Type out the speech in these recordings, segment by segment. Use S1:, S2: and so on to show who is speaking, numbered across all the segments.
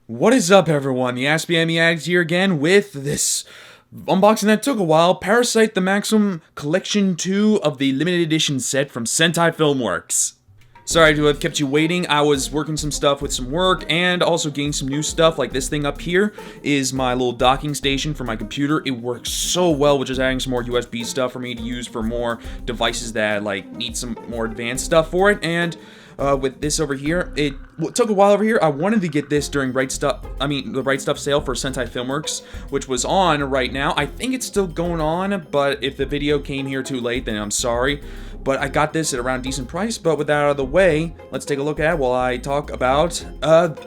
S1: What is up, everyone? The Aspie Anime Addict here again with this unboxing that took a while. Parasyte the Maxim Collection 2 of the limited edition set from Sentai Filmworks. Sorry to have kept you waiting. I was working some stuff with some work and also getting some new stuff. Like this thing up here is my little docking station for my computer. It works so well with just adding some more USB stuff for me to use for more devices that like need some more advanced stuff for it. And with this over here, it took a while over here. I wanted to get this during the Right Stuff sale for Sentai Filmworks, which was on right now. I think it's still going on, but if the video came here too late, then I'm sorry. But I got this at around a decent price. But with that out of the way, let's take a look at it while I talk about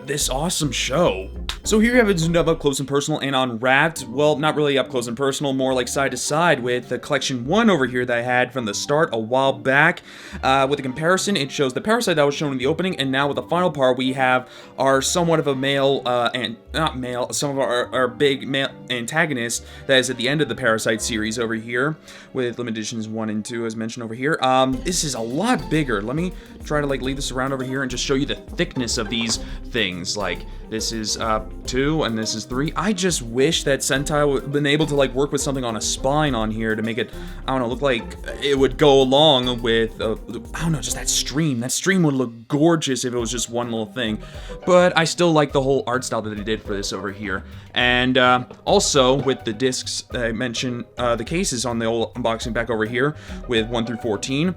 S1: this awesome show. So here you have it zoomed up close and personal and unwrapped. Well, not really up close and personal, more like side to side with the collection 1 over here that I had from the start a while back. With the comparison, it shows the Parasyte that was shown in the opening, and now with the final part, we have our somewhat of a male, and not male, some of our big male antagonist that is at the end of the Parasyte series over here, with limited editions 1 and 2 as mentioned over here. This is a lot bigger. Let me try to like leave this around over here and just show you the thickness of these things. Like, this is 2 and this is 3. I just wish that Sentai would have been able to like work with something on a spine on here to make it, I don't know, look like it would go along with, I don't know, just that stream. That stream would look gorgeous if it was just one little thing. But I still like the whole art style that they did for this over here. And also with the discs that I mentioned, the cases on the old unboxing back over here with 1 through 14,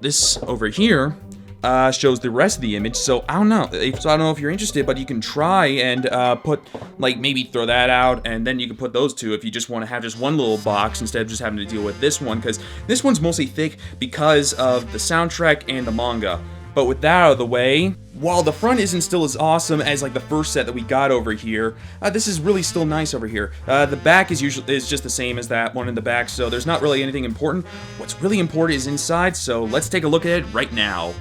S1: this over here shows the rest of the image. So I don't know if you're interested, but you can try and put, like, maybe throw that out, and then you can put those two if you just want to have just one little box instead of just having to deal with this one, because this one's mostly thick because of the soundtrack and the manga. But with that out of the way, while the front isn't still as awesome as like the first set that we got over here, this is really still nice over here. The back is just the same as that one in the back, so there's not really anything important. What's really important is inside, so let's take a look at it right now.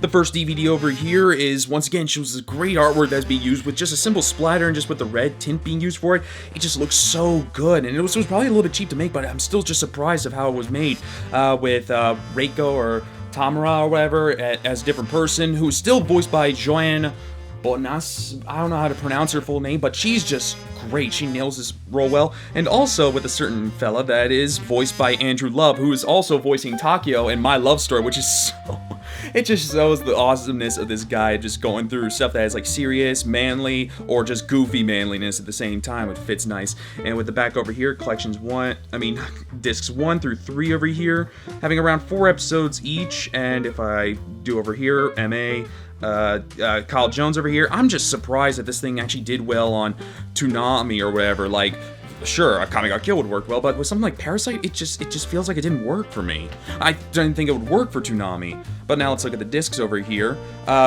S1: The first DVD over here is, once again, shows this great artwork that's being used with just a simple splatter and just with the red tint being used for it. It just looks so good, and it was probably a little bit cheap to make, but I'm still just surprised of how it was made with Reiko or Tamara or whatever as a different person, who's still voiced by Joanne Bonas. I don't know how to pronounce her full name, but she's just great. She nails this role well. And also with a certain fella that is voiced by Andrew Love, who is also voicing Takio in My Love Story, which is so... It just shows the awesomeness of this guy just going through stuff that is like serious, manly, or just goofy manliness at the same time. It fits nice. And with the back over here, discs 1 through 3 over here, having around 4 episodes each. And if I do over here, MA, Kyle Jones over here, I'm just surprised that this thing actually did well on Toonami or whatever. Like, sure, a Kami Got Kill would work well, but with something like Parasyte, it just feels like it didn't work for me. I didn't think it would work for Toonami. But now let's look at the discs over here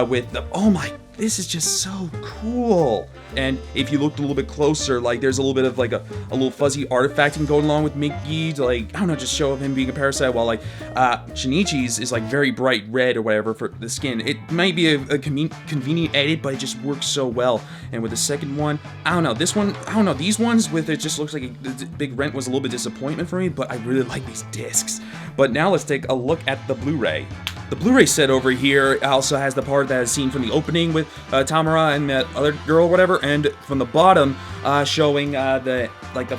S1: with the, oh my, this is just so cool. And if you looked a little bit closer, like there's a little bit of like a little fuzzy artifacting going along with Mickey to, like, I don't know, just show of him being a parasite, while like Shinichi's is like very bright red or whatever for the skin. It might be a convenient edit, but it just works so well. And with the second one, I don't know, this one, I don't know, these ones with it just looks like the big rent was a little bit disappointment for me, but I really like these discs. But now let's take a look at the Blu-ray. The Blu-ray set over here also has the part that is seen from the opening with Tamara and that other girl or whatever, and from the bottom showing the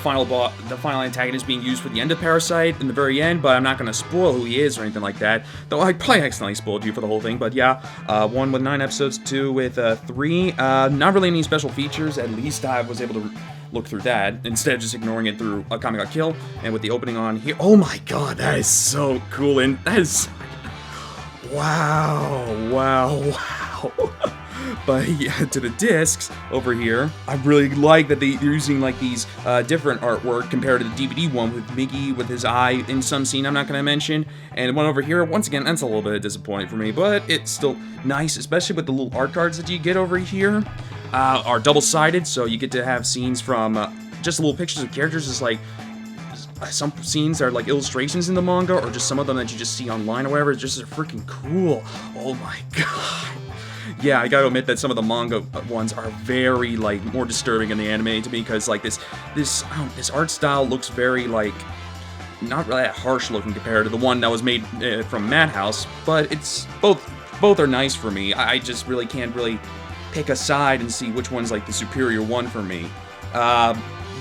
S1: final antagonist being used for the end of Parasyte in the very end, but I'm not going to spoil who he is or anything like that, though I probably accidentally spoiled you for the whole thing. But yeah, 1 with 9 episodes, 2 with 3, not really any special features. At least I was able to look through that instead of just ignoring it through Kami Got Kill. And with the opening on here, oh my god, that is so cool, and that is... Wow. But yeah, to the discs over here, I really like that they're using like these different artwork compared to the DVD one with Miggy with his eye in some scene I'm not going to mention. And the one over here, once again, that's a little bit disappointing for me, but it's still nice, especially with the little art cards that you get over here. Are double-sided, so you get to have scenes from just little pictures of characters. It's like some scenes are like illustrations in the manga, or just some of them that you just see online or whatever. It's just freaking cool. Oh my god. Yeah, I gotta admit that some of the manga ones are very like more disturbing in the anime to me, because like this art style looks very like not really that harsh looking compared to the one that was made from Madhouse, but it's both are nice for me. I just really can't really pick a side and see which one's like the superior one for me.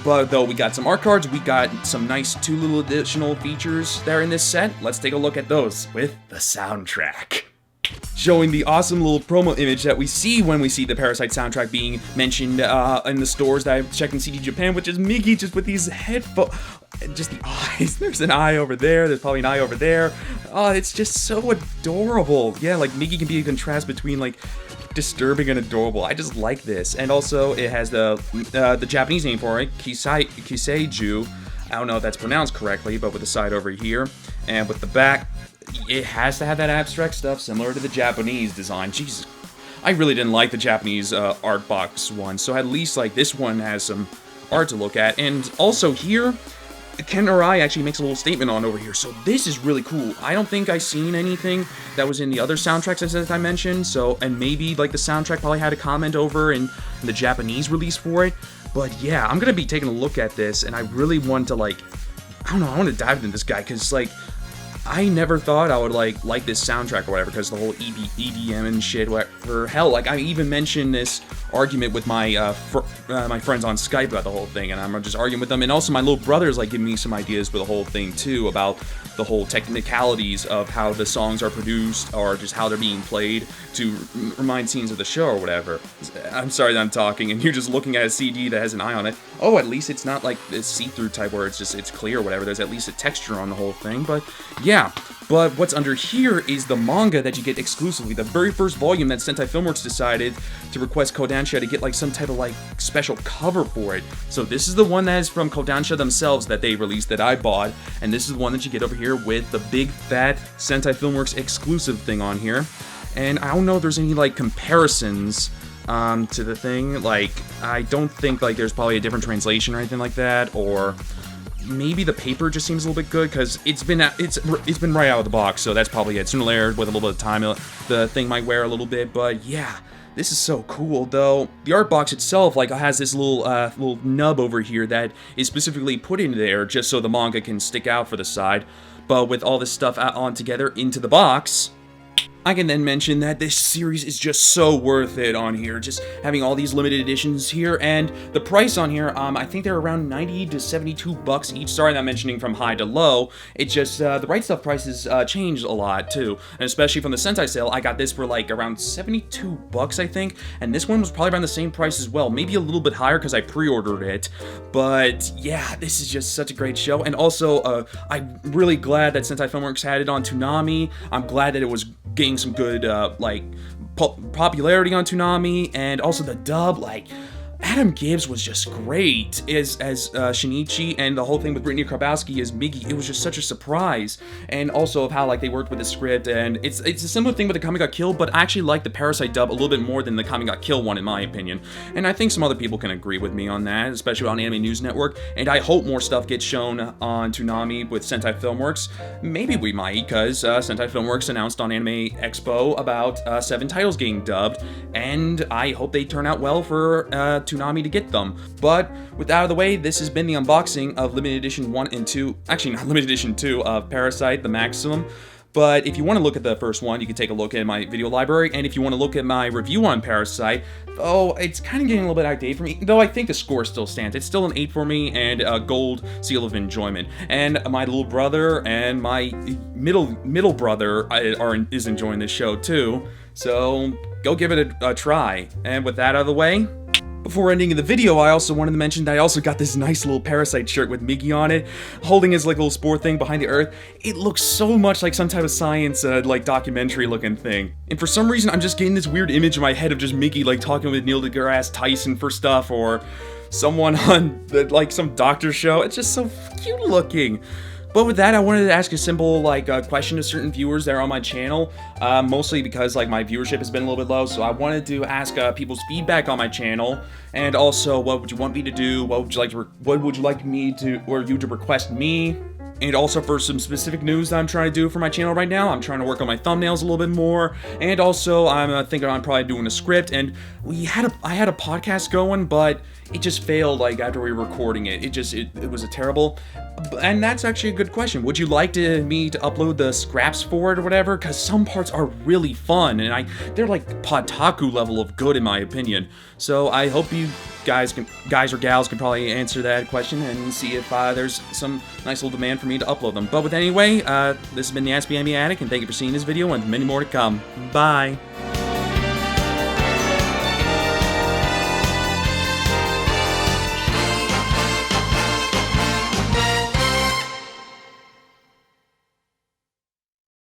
S1: But though we got some art cards, we got some nice 2 little additional features there in this set. Let's take a look at those with the soundtrack. Showing the awesome little promo image that we see when we see the Parasyte soundtrack being mentioned in the stores that I've checked in CD Japan, which is Miggy just with these headphones. Just the eyes. There's an eye over there. There's probably an eye over there. Oh, it's just so adorable. Yeah, like Miggy can be a contrast between like disturbing and adorable. I just like this. And also it has the Japanese name for it, Kiseiju. I don't know if that's pronounced correctly, but with the side over here and with the back, it has to have that abstract stuff similar to the Japanese design. Jesus, I really didn't like the Japanese art box one, so at least like this one has some art to look at. And also here, Ken Arai actually makes a little statement on over here, so this is really cool. I don't think I've seen anything that was in the other soundtracks as I mentioned, so, and maybe like the soundtrack probably had a comment over in the Japanese release for it, but yeah, I'm gonna be taking a look at this, and I really want to like, I don't know, I want to dive into this guy, because like, I never thought I would like this soundtrack or whatever, because the whole EDM and shit, whatever. Hell, like I even mentioned this argument with my my friends on Skype about the whole thing, and I'm just arguing with them, and also my little brother's like giving me some ideas for the whole thing too, about the whole technicalities of how the songs are produced, or just how they're being played to remind scenes of the show or whatever. I'm sorry that I'm talking, and you're just looking at a CD that has an eye on it. Oh, at least it's not like this see-through type where it's clear or whatever. There's at least a texture on the whole thing, but yeah. But what's under here is the manga that you get exclusively. The very first volume that Sentai Filmworks decided to request Kodansha to get like some type of like special cover for it. So this is the one that is from Kodansha themselves that they released that I bought. And this is the one that you get over here with the big fat Sentai Filmworks exclusive thing on here. And I don't know if there's any like comparisons to the thing. Like, I don't think like there's probably a different translation or anything like that, or maybe the paper just seems a little bit good because it's been right out of the box, so that's probably it. Sooner or later, with a little bit of time, the thing might wear a little bit, but yeah, this is so cool. Though the art box itself like has this little nub over here that is specifically put in there just so the manga can stick out for the side. But with all this stuff on together into the box, I can then mention that this series is just so worth it on here, just having all these limited editions here, and the price on here, I think they're around 90 to 72 bucks each. Sorry, I'm not mentioning from high to low. It's just, the Right Stuff prices changed a lot, too, and especially from the Sentai sale, I got this for like around 72 bucks, I think, and this one was probably around the same price as well, maybe a little bit higher because I pre-ordered it, but yeah, this is just such a great show. And also, I'm really glad that Sentai Filmworks had it on Toonami. I'm glad that it was getting some good like popularity on Toonami, and also the dub, like Adam Gibbs was just great as Shinichi, and the whole thing with Brittany Karbowski as Miggy, it was just such a surprise. And also of how like they worked with the script, and it's a similar thing with the Kami Got Killed, but I actually like the Parasyte dub a little bit more than the Kami Got Killed one in my opinion. And I think some other people can agree with me on that, especially on Anime News Network, and I hope more stuff gets shown on Toonami with Sentai Filmworks. Maybe we might, because Sentai Filmworks announced on Anime Expo about 7 titles getting dubbed, and I hope they turn out well for Toonami to get them. But with that out of the way, this has been the unboxing of limited edition 1 and 2, actually not limited edition 2, of Parasyte the Maxim. But if you want to look at the first one, you can take a look at my video library, and if you want to look at my review on Parasyte, oh, it's kind of getting a little bit outdated for me, though I think the score still stands. It's still an 8 for me, and a gold seal of enjoyment. And my little brother and my middle brother is enjoying this show too, so go give it a try. And with that out of the way, before ending the video, I also wanted to mention that I also got this nice little Parasyte shirt with Miggy on it, holding his like little spore thing behind the earth. It looks so much like some type of science, like documentary looking thing. And for some reason, I'm just getting this weird image in my head of just Miggy like talking with Neil deGrasse Tyson for stuff, or someone on like some doctor show. It's just so cute looking. But with that, I wanted to ask a simple question to certain viewers that are on my channel, mostly because like my viewership has been a little bit low, so I wanted to ask people's feedback on my channel, and also what would you want me to do, what would you like me to, or you to request me And also for some specific news that I'm trying to do for my channel right now, I'm trying to work on my thumbnails a little bit more, and also I'm thinking I'm probably doing a script. And I had a podcast going, but it just failed like after we were recording it. It was a terrible. And that's actually a good question. Would you like me to upload the scraps for it or whatever? Because some parts are really fun, and they're like Podtaku level of good in my opinion. So I hope you guys or gals can probably answer that question and see if there's some nice little demand for me to upload them. But with anyway, this has been the Aspie Anime Addict, and thank you for seeing this video, and many more to come. Bye.